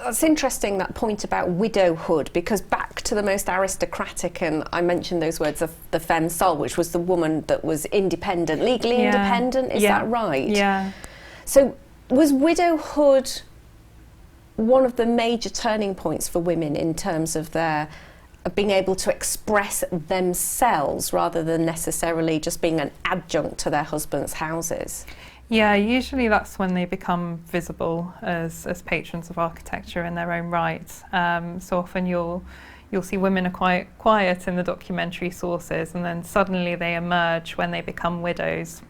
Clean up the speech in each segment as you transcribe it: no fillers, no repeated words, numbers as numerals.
That's interesting, that point about widowhood, because back to the most aristocratic, and I mentioned those words of the femme sole, which was the woman that was independent, legally independent, is that right? Yeah. So was widowhood one of the major turning points for women in terms of their being able to express themselves rather than necessarily just being an adjunct to their husband's houses? Yeah, usually that's when they become visible as patrons of architecture in their own right. So often you'll see women are quite quiet in the documentary sources, and then suddenly they emerge when they become widows.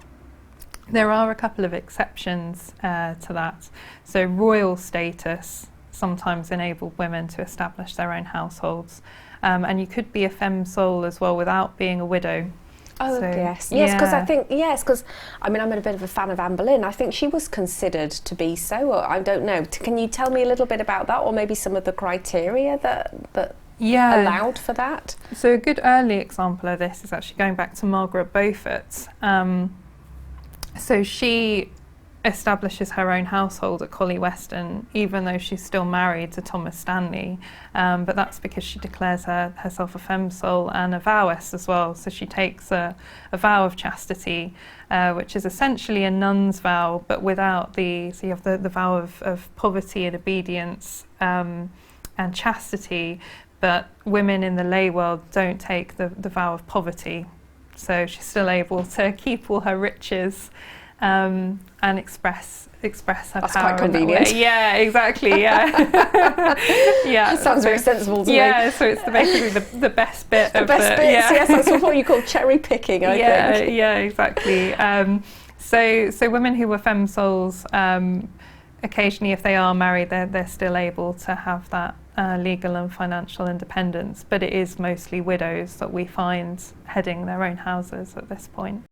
There are a couple of exceptions to that. So royal status sometimes enabled women to establish their own households. And you could be a femme sole as well without being a widow. Oh, So, yes, because I think, because I mean, I'm a bit of a fan of Anne Boleyn. I think she was considered to be so, or I don't know. Can you tell me a little bit about that, or maybe some of the criteria that allowed for that? So a good early example of this is actually going back to Margaret Beaufort. So she establishes her own household at Colley Weston, even though she's still married to Thomas Stanley, but that's because she declares herself a femme sole and a vowess as well. So she takes a vow of chastity, which is essentially a nun's vow, but without so you have the vow of poverty and obedience and chastity, but women in the lay world don't take the vow of poverty. So she's still able to keep all her riches and express her That's power. That's quite convenient. Yeah, exactly. Yeah, yeah. That sounds very sensible to me. Yeah, so it's basically the best bit. The best bits. Yeah. Yes, that's what you call cherry picking. I think. Yeah, exactly. So women who were femme soles, occasionally, if they are married, they're still able to have that legal and financial independence. But it is mostly widows that we find heading their own houses at this point.